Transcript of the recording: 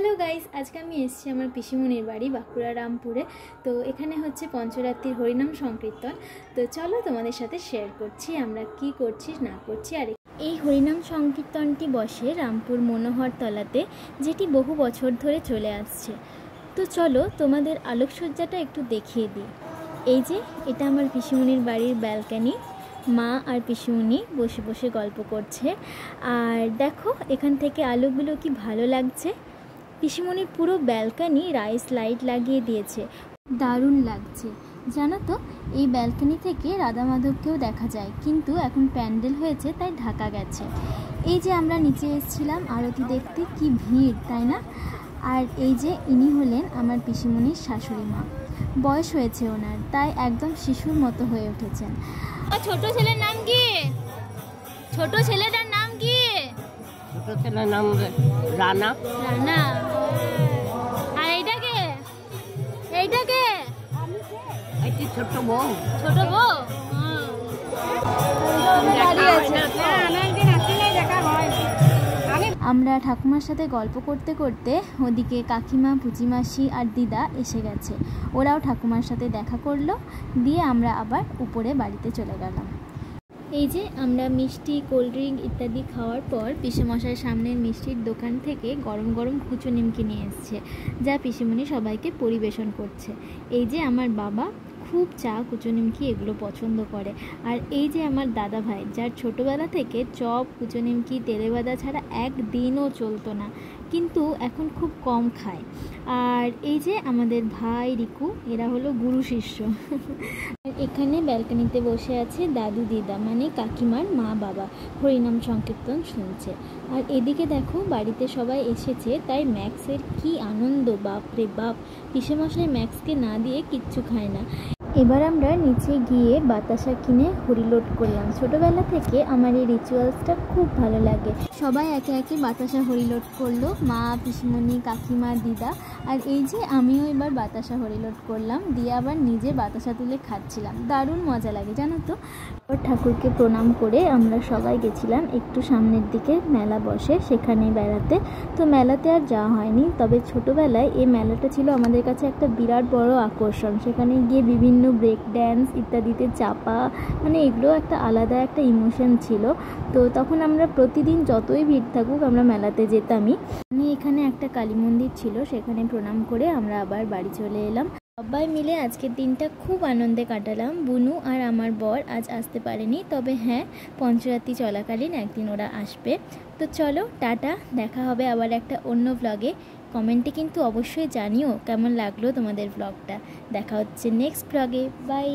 Hello guys, আজকে আমি এসেছি আমার পিসিমণির বাড়ি বাঁকুড়া রামপুরে। তো এখানে হচ্ছে পঞ্চরাত্রির হরিনাম সংকীর্তন। তো চলো তোমাদের সাথে শেয়ার করছি আমরা কি করছি না করছি। আর এই হরিনাম সংকীর্তনটি বসে রামপুর মনোহর তলাতে, যেটি বহু বছর ধরে চলে আসছে। তো চলো তোমাদের আলোকসজ্জাটা একটু দেখিয়ে দিই। এই যে এটা আমার পিসিমণির বাড়ির ব্যালকনি, মা আর পিসিমণি বসে বসে গল্প করছে। আর দেখো এখান থেকে আলোগুলো কি ভালো লাগছে। পিসিমণির পুরো ব্যালকনি রাইস লাইট লাগিয়ে দিয়েছে, দারুণ লাগছে। জানো তো, এই ব্যালকনি থেকে রাধা মাধবকেও দেখা যায়, কিন্তু এখন প্যান্ডেল হয়েছে তাই ঢাকা গেছে। এই যে আমরা নিচে এসেছিলাম আরতি দেখতে, কি ভিড় তাই না। আর এই যে ইনি হলেন আমার পিসিমণির শাশুড়ি মা। বয়স হয়েছে ওনার, তাই একদম শিশুর মতো হয়ে উঠেছেন। ছোট ছেলের নাম কি? ছোট ছেলেটার নাম কি? ছোট ছেলের নাম রানা। রানা। আর এইটাকে? এইটাকে? এটি ছোট বউ। ছোট বউ। আমরা ঠাকুমার সাথে গল্প করতে করতে ওদিকে কাকিমা, পুচিমাসি আর দিদা এসে গেছে। ওরাও ঠাকুমার সাথে দেখা করলো, দিয়ে আমরা আবার উপরে বাড়িতে চলে গেলাম। এই যে আমরা মিষ্টি, কোল্ড ড্রিঙ্ক ইত্যাদি খাওয়ার পর পিসেমশাইয়ের সামনের মিষ্টির দোকান থেকে গরম গরম কুচো নিমকি নিয়ে এসছে, যা পিসিমণি সবাইকে পরিবেশন করছে। এই যে আমার বাবা খুব চা, কুচো নিমকি এগুলো পছন্দ করে। আর এই যে আমার দাদা ভাই, যার ছোটোবেলা থেকে চপ, কুচো নিমকি, তেলেভাজা ছাড়া একদিনও চলতো না, কিন্তু এখন খুব কম খায়। আর এই যে আমাদের ভাই রিকু, এরা হলো গুরু শিষ্য। এখানে ব্যালকনিতে বসে আছে দাদু দিদা, মানে কাকিমার মা বাবা, হরিনাম সংকীর্তন শুনছে। আর এদিকে দেখো বাড়িতে সবাই এসেছে, তাই ম্যাক্সের কি আনন্দ, বাপরে বাপ। পিসেমশাই ম্যাক্সকে না দিয়ে কিচ্ছু খায় না। এবার আমরা নিচে গিয়ে বাতাসা কিনে হরিলোড করলাম। ছোটোবেলা থেকে আমার এই রিচুয়ালসটা খুব ভালো লাগে। সবাই একে একে বাতাসা হরিলোড করলো, মা, পিসিমণি, কাকিমা, দিদা। আর এই যে আমিও এবার বাতাসা হরিলোড করলাম, দিয়ে আবার নিজে বাতাসা তুলে খাচ্ছিলাম। দারুণ মজা লাগে জানো তো। ঠাকুরকে প্রণাম করে আমরা সবাই গেছিলাম একটু সামনের দিকে, মেলা বসে সেখানে বেড়াতে। তো মেলাতে আর যাওয়া হয়নি, তবে ছোটোবেলায় এই মেলাটা ছিল আমাদের কাছে একটা বিরাট বড় আকর্ষণ। সেখানে গিয়ে বিভিন্ন ব্রেক ড্যান্স ইত্যাদিতে চাপা, মানে এগুলো একটা আলাদা একটা ইমোশন ছিল। তো তখন আমরা প্রতিদিন যতই ভিড় থাকুক আমরা মেলাতে যেতামই। এখানে একটা কালী মন্দির ছিল, সেখানে প্রণাম করে আমরা আবার বাড়ি চলে এলাম। সবাই মিলে আজকের দিনটা খুব আনন্দে কাটালাম। বুনু আর আমার বর আজ আসতে পারেনি, তবে হ্যাঁ, পঞ্চরাত্রি চলাকালীন একদিন ওরা আসবে। তো চলো টাটা, দেখা হবে আবার একটা অন্য ব্লগে। কমেন্টে কিন্তু অবশ্যই জানিও কেমন লাগলো তোমাদের ব্লগটা। দেখা হচ্ছে নেক্সট ব্লগে, বাই।